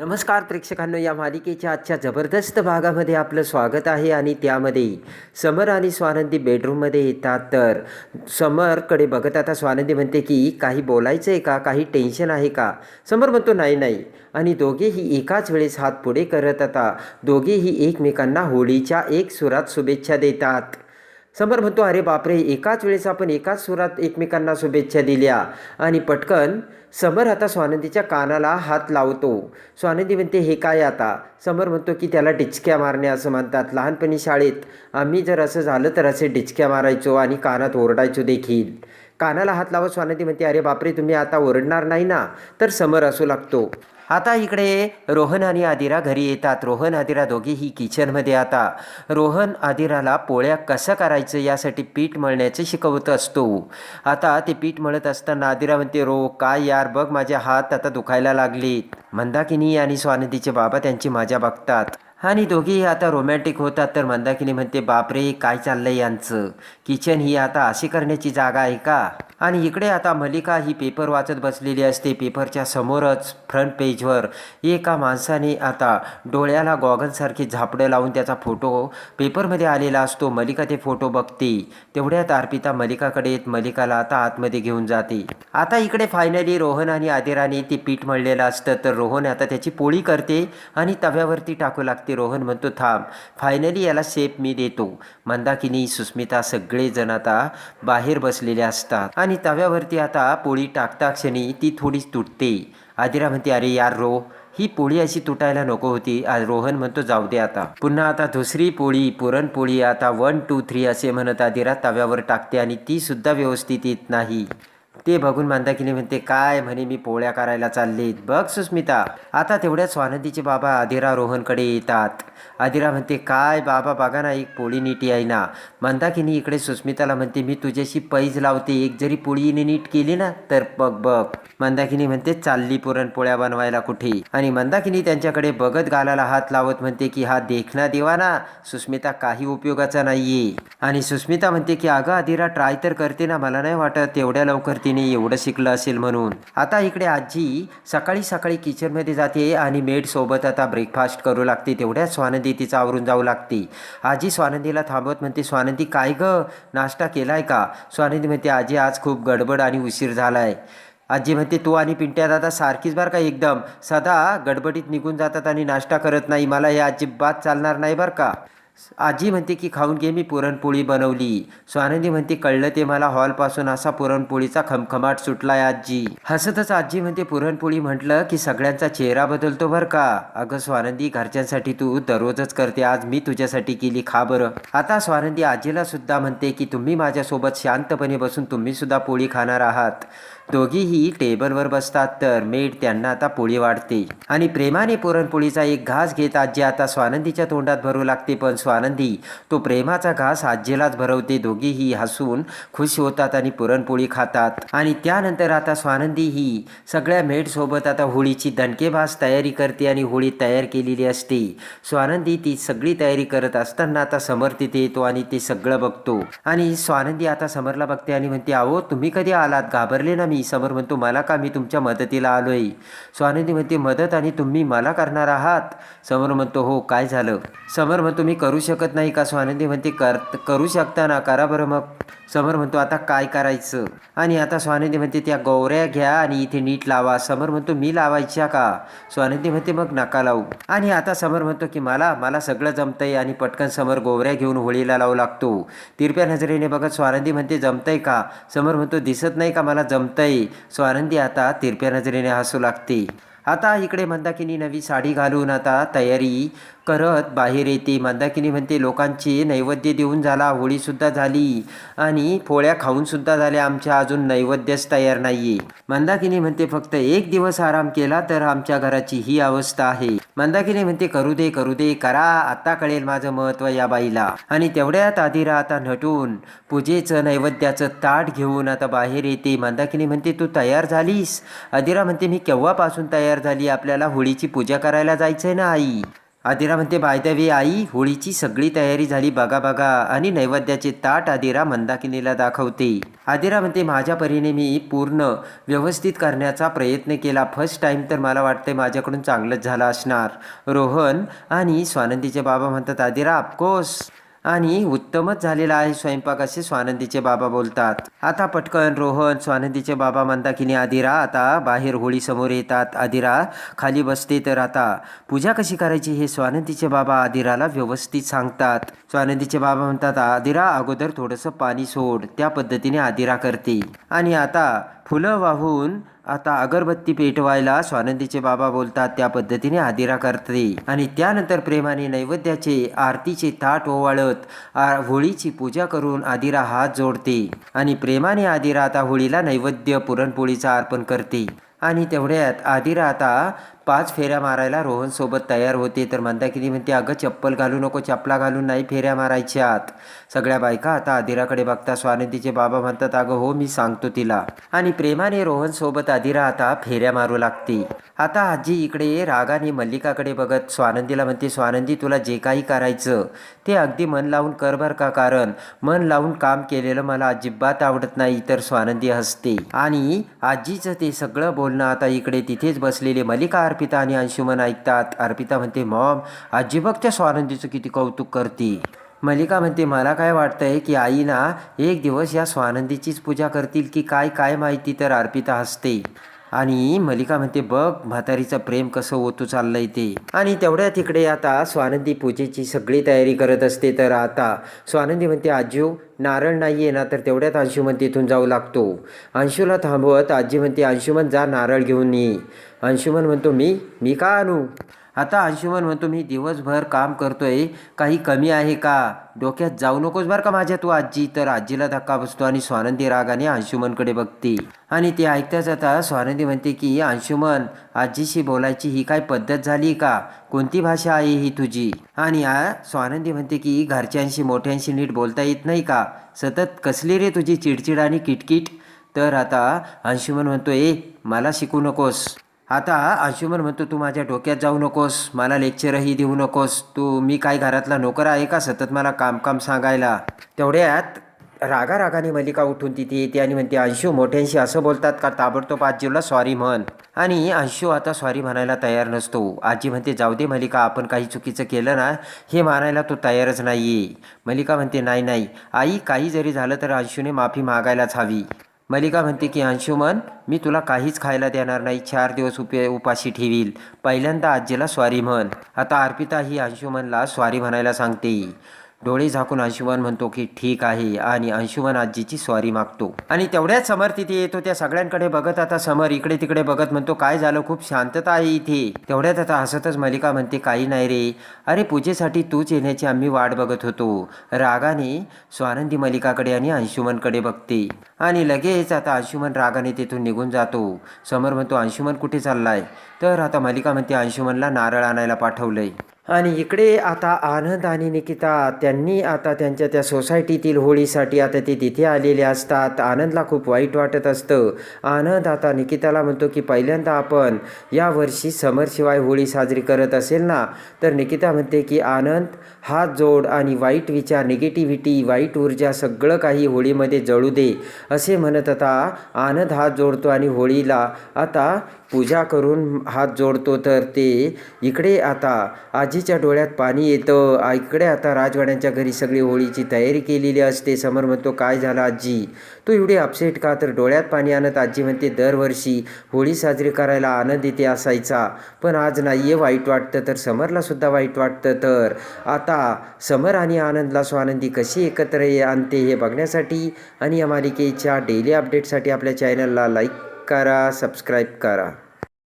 नमस्कार प्रेक्षकांनो, या मालिकेच्या आजच्या जबरदस्त भागामध्ये आपलं स्वागत आहे. आणि त्यामध्ये समर आणि स्वानंदी बेडरूममध्ये येतात. तर समरकडे बघत आता स्वानंदी म्हणते की काही बोलायचं आहे का, काही टेन्शन आहे का. समर म्हणतो नाही नाही. आणि दोघेही एकाच वेळेस हात पुढे करत आता दोघेही एकमेकांना होळीच्या एक सुरात शुभेच्छा देतात. समर म्हणतो अरे बापरे, एकाच वेळेस आपण एकाच सुरात एकमेकांना शुभेच्छा दिल्या. आणि पटकन समर आता स्वानंदीच्या कानाला हात लावतो. स्वानंदी म्हणते हे काय आता. समर म्हणतो की त्याला डिचक्या मारणे असं म्हणतात. लहानपणी शाळेत आम्ही जर असं झालं तर असे डिचक्या मारायचो आणि कानात ओरडायचो देखील. कानाला हात लावत स्वानंदी म्हणते अरे बापरे, तुम्ही आता ओरडणार नाही ना. तर समर असू लागतो. आता इकडे रोहन आणि आदिरा घरी येतात. रोहन आदिरा दोघेही किचनमध्ये. आता रोहन आदिराला पोळ्या कसं करायचं यासाठी पीठ मळण्याचं शिकवत असतो. आता ते पीठ मळत असताना आदिरा म्हणते काय यार, बघ माझे हात आता दुखायला लागलेत. मंदाकिनी आणि स्वानंदीचे बाबा त्यांची मजा बघतात आणि दोघेही आता रोमॅन्टिक होतात. तर मंदाकिनी म्हणते बापरे, काय चाललंय यांचं. किचन ही आता अशी करण्याची जागा आहे का. आणि इकडे आता मलिका ही पेपर वाचत बसलेली असते. पेपरच्या समोरच फ्रंट पेजवर एका माणसाने आता डोळ्याला गॉगलसारखी झापडं लावून त्याचा फोटो पेपरमध्ये आलेला असतो. मलिका ते फोटो बघते. तेवढ्यात अर्पिता मलिकाकडे येत मलिकाला आता आतमध्ये घेऊन जाते. आता इकडे फायनली रोहन आणि आदिराने ते पीठ मळलेलं असतं. तर रोहन आता त्याची पोळी करते आणि तव्यावरती टाकू लागते. रोहन म्हणतो थांब, फायनली याला शेप मी देतो. मंदाकिनी, सुस्मिता सगळेजण आता बाहेर बसलेले असतात आणि तव्यावरती आता पोळी टाकता क्षणी ती थोडीच तुटते. आदिरा म्हणते अरे यार ही पोळी अशी तुटायला नको होती. रोहन म्हणतो जाऊ दे आता. पुन्हा आता दुसरी पोळी, पुरणपोळी आता 1 2 3 असे म्हणत आदिरा तव्यावर टाकते आणि ती सुद्धा व्यवस्थित येत नाही. ते बघून मंदाकिनी म्हणते काय म्हणे, मी पोळ्या करायला चाललेत बघ सुस्मिता. आता तेवढ्यात स्वानंदीचे बाबा आदिरा रोहनकडे येतात. आदिरा म्हणते काय बाबा, बघा ना एक पोळी नीट आहे ना. मंदाकिनी इकडे सुस्मिताला म्हणते मी तुझ्याशी पैज लावते, एक जरी पोळीने नीट केली ना तर बघ बघ. मंदाकिनी म्हणते चालली पुरणपोळ्या बनवायला कुठे. आणि मंदाकिनी त्यांच्याकडे बघत गालाला हात लावत म्हणते की हा देखना देवाना सुस्मिता काही उपयोगाचा नाहीये. आणि सुस्मिता म्हणते की अगं आदिरा ट्राय तर करते ना, मला नाही वाटत एवढ्या लवकर तिने एवढं शिकलं असेल म्हणून. आता इकडे आजी सकाळी सकाळी किचनमध्ये जाते आणि मेड सोबत आता ब्रेकफास्ट करू लागते. तेवढ्यात स्वानंदी तिचा आवरून जाऊ लागते. आजी स्वानंदीला थांबवत म्हणते स्वानंदी काय ग, नाश्ता केलाय का. स्वानंदी म्हणते आजी आज खूप गडबड आणि उशीर झालाय. आजी म्हणते तू आणि पिंट्या दादा सारखीच बरं का, एकदम सदा गडबडीत निघून जातात आणि नाश्ता करत नाही. मला हे अजिबात चालणार नाही बरं का. आजी म्हणते की खाऊन घे, मी पुरणपोळी बनवली. स्वानंदी म्हणते कळलं ते मला, हॉलपासून असा पुरणपोळीचा खमखमाट सुटलाय आजी. हसतच आजी म्हणते पुरणपोळी म्हटलं की सगळ्यांचा चेहरा बदलतो बरं का. अगं स्वानंदी, घरच्यांसाठी तू दररोजच करते, आज मी तुझ्यासाठी केली, खा बरं. आता स्वानंदी आजीला सुद्धा म्हणते की तुम्ही माझ्यासोबत शांतपणे बसून तुम्ही सुद्धा पोळी खाणार आहात. दोघीही टेबलवर बसतात. तर मेड त्यांना आता पोळी वाढते आणि प्रेमाने पुरणपोळीचा एक घास घेत आजी आता स्वानंदीच्या तोंडात भरू लागते. पण स्वानंदी तो प्रेमाचा घास आजीलाच भरवते. दोघीही हसून खुश होतात आणि पुरणपोळी खातात. आणि त्यानंतर आता स्वानंदी ही सगळ्या मेड सोबत आता होळीची दणकेबाज तयारी करते आणि होळी तयार केलेली असते. स्वानंदी ती सगळी तयारी करत असताना आता समर तिथे येतो आणि ते सगळं बघतो. आणि स्वानंदी आता समरला बघते आणि म्हणते अहो तुम्ही कधी आलात, घाबरले ना मी. समर म्हणतो मला का, मी तुमच्या मदतीला आलोय. स्वानंदी म्हणते मदत आणि तुम्ही मला करणार आहात. समर म्हणतो हो, काय झालं. समर म्हणतो मी करू शकत नाही का. स्वानंदी म्हणते करू शकता ना, करा बरं मग. समर म्हणतो आता काय करायचं. आणि आता स्वानंदी म्हणते त्या गौऱ्या घ्या आणि इथे नीट लावा. समर म्हणतो मी लावायच्या का. स्वानंदी म्हणते मग नका लावू. आणि आता समर म्हणतो की मला सगळं जमतंय. आणि पटकन समर गोवऱ्या घेऊन होळीला लावू लागतो. तिरप्या नजरेने बघत स्वानंदी म्हणते जमतंय का. समर म्हणतो दिसत नाही का मला जमतंय. स्वानंदी आता तिरप्या नजरेने हसू लागते. आता इकडे मंदाकिनी नवी साडी घालून आता तयारी करत बाहेर येते. मंदाकिनी म्हणते लोकांचे नैवेद्य देऊन झाला, होळीसुद्धा झाली आणि पोळ्या खाऊनसुद्धा झाल्या, आमच्या अजून नैवेद्यच तयार नाहीये. मंदाकिनी म्हणते फक्त एक दिवस आराम केला तर आमच्या घराची ही अवस्था आहे. मंदाकिनी म्हणते करू दे करा, आता कळेल माझं महत्त्व या बाईला. आणि तेवढ्यात आदिरा आता नटून पूजेचं नैवेद्याचं ताट घेऊन आता बाहेर येते. मंदाकिनी म्हणते तू तयार झालीस. आदिरा म्हणते मी केव्हापासून तयार झाली, आपल्याला होळीची पूजा करायला जायचंय ना आई. आदिरा म्हणते बाय द वे आई, होळीची सगळी तयारी झाली बघा बघा, आणि नैवेद्याचे ताट आदिरा मंदाकिनीला दाखवते. आदिरा म्हणते माझ्या परीने मी पूर्ण व्यवस्थित करण्याचा प्रयत्न केला. फर्स्ट टाईम तर मला वाटते माझ्याकडून चांगलंच झालं असणार. रोहन आणि स्वानंदीचे बाबा म्हणतात आदिरा ऑफकोर्स, आणि उत्तमच झालेला आहे स्वयंपाक, असे स्वानंदीचे बाबा बोलतात. आता पटकन रोहन, स्वानंदीचे बाबा मंदाकिनी, आदिरा आता बाहेर होळी समोर येतात. आदिरा खाली बसते. तर आता पूजा कशी करायची हे स्वानंदीचे बाबा आदिराला व्यवस्थित सांगतात. स्वानंदीचे बाबा म्हणतात आदिरा अगोदर थोडंसं पाणी सोड. त्या पद्धतीने आदिरा करते. आणि आता फुलं वाहून आता अगरबत्ती पेटवायला स्वानंदीचे बाबा बोलतात. त्या पद्धतीने आदिरा करते. आणि त्यानंतर प्रेमाने नैवेद्याचे आरतीचे ताट ओवाळत होळीची पूजा करून आदिरा हात जोडते. आणि प्रेमाने आदिरा आता होळीला नैवेद्य पुरणपोळीचा अर्पण करते. आणि तेवढ्यात आदिरा आता 5 फेऱ्या मारायला रोहनसोबत तयार होते. तर मंदाकिनी म्हणते अगं चप्पल घालू नको, चपला घालून नाही फेऱ्या मारायच्यात. सगळ्या बायका आता आदिराकडे बघता. स्वानंदीचे बाबा म्हणतात अगं हो मी सांगतो तिला. आणि प्रेमाने रोहनसोबत आदिरा आता फेऱ्या मारू लागते. आता आजी इकडे रागाने मल्लिकाकडे बघत स्वानंदीला म्हणते स्वानंदी तुला जे काही करायचं ते अगदी मन लावून कर बर का, कारण मन लावून काम केलेलं मला अजिबात आवडत नाही. तर स्वानंदी हसते. आणि आजीचं ते सगळं बोलणं आता इकडे तिथेच बसलेले मल्लिका, अर्पिता आणि अंशुमन ऐकतात. अर्पिता म्हणते मॉम आजी बघ त्या स्वानंदीचं किती कौतुक करते. मल्लिका म्हणते मला काय वाटतंय की आई ना एक दिवस या स्वानंदीचीच पूजा करतील की काय, काय माहिती. तर अर्पिता हसते. आणि मल्लिका म्हणते बघ म्हातारीचं प्रेम कसं ओतू चाललंय ते. आणि तेवढ्या तिकडे आता स्वानंदी पूजेची सगळी तयारी करत असते. तर आता स्वानंदी म्हणते आजू नारळ नाही आहे ना. तर तेवढ्यात अंशुमन तिथून जाऊ लागतो. अंशूला थांबवत आजी म्हणते अंशुमन जा नारळ घेऊन ये. अंशुमन म्हणतो मी का आणू. आता अंशुमन म्हणतो मी दिवसभर काम करतोय, काही कमी आहे का, डोक्यात जाऊ नकोस बरं का माझ्या तू आजी. तर आजीला धक्का बसतो. आणि स्वानंदी रागाने अंशुमनकडे बघते. आणि ते ऐकताच आता स्वानंदी म्हणते की अंशुमन आजीशी बोलायची ही काय पद्धत झाली का, कोणती भाषा आहे ही तुझी. आणि स्वानंदी म्हणते की घरच्यांशी मोठ्यांशी नीट बोलता येत नाही का, सतत कसली रे तुझी चिडचिड आणि किटकिट. तर आता अंशुमन म्हणतो मला शिकू नकोस. आता अंशुमन म्हणतो तू माझ्या डोक्यात जाऊ नकोस, मला लेक्चरही देऊ नकोस. मी काय घरातला नोकर आहे का सतत मला काम सांगायला. तेवढ्यात रागाने मल्लिका उठून तिथे येते आणि म्हणते अंशू मोठ्यांशी असं बोलतात का, ताबडतोब आजीला सॉरी म्हण. आणि अंशू आता सॉरी म्हणायला तयार नसतो. आजी म्हणते जाऊ दे मल्लिका, आपण काही चुकीचं केलं ना हे मानायला तो तयारच नाही आहे. मल्लिका म्हणते नाही आई, काही जरी झालं तर अंशूने माफी मागायलाच हवी. मल्लिका म्हणते की अंशुमन मी तुला काहीच खायला देणार नाही, 4 दिवस उपाशी ठेवील, पहिल्यांदा आजीला सॉरी म्हण. आता अर्पिता ही अंशुमनला सॉरी म्हणायला सांगते. डोळे झाकून अंशुमन म्हणतो की ठीक आहे. आणि अंशुमन आजीची सॉरी मागतो. आणि तेवढ्याच समर तिथे येतो. त्या सगळ्यांकडे बघत आता समर इकडे तिकडे बघत म्हणतो काय झालं, खूप शांतता आहे इथे. तेवढ्यात आता हसतच मल्लिका म्हणते काही नाही रे, अरे पूजेसाठी तूच येण्याची आम्ही वाट बघत होतो. रागाने स्वानंदी मल्लिकाकडे आणि अंशुमनकडे बघते. आणि लगेच आता अंशुमन रागाने तिथून निघून जातो. समर म्हणतो अंशुमन कुठे चाललाय. तर आता मल्लिका म्हणते अंशुमनला नारळ आणायला पाठवलंय. आणि इकडे आता आनंद आणि निकिता त्यांनी आता त्यांच्या त्या सोसायटीतील होळीसाठी आता ते तिथे आलेले असतात. आनंदला खूप वाईट वाटत असतं. आनंद आता निकिताला म्हणतो की पहिल्यांदा आपण यावर्षी समरशिवाय होळी साजरी करत असेल ना. तर निकिता म्हणते की आनंद हात जोड आणि वाईट विचार, निगेटिव्हिटी, वाईट ऊर्जा सगळं काही होळीमध्ये जळू दे असे म्हणत आता आनंद हात जोडतो आणि होळीला आता पूजा करून हात जोडतो. तर ते इकडे आता आजीच्या डोळ्यात पाणी येतं. इकडे आता राजवाड्यांच्या घरी सगळी होळीची तयारी केलेली असते. समर म्हणतो काय झालं आजी, तू एवढी अपसेट का. तर डोळ्यात पाणी आणत आजी म्हणते दरवर्षी होळी साजरी करायला आनंद इथे असायचा, पण आज नाही आहे, वाईट वाटतं. तर समरला सुद्धा वाईट वाटतं. तर आता समर आणि आनंदला स्वानंदी कशी एकत्र आणते हे बघण्यासाठी आणि या मालिकेच्या डेली अपडेटसाठी आपल्या चॅनलला लाईक करा, सबस्क्राईब करा.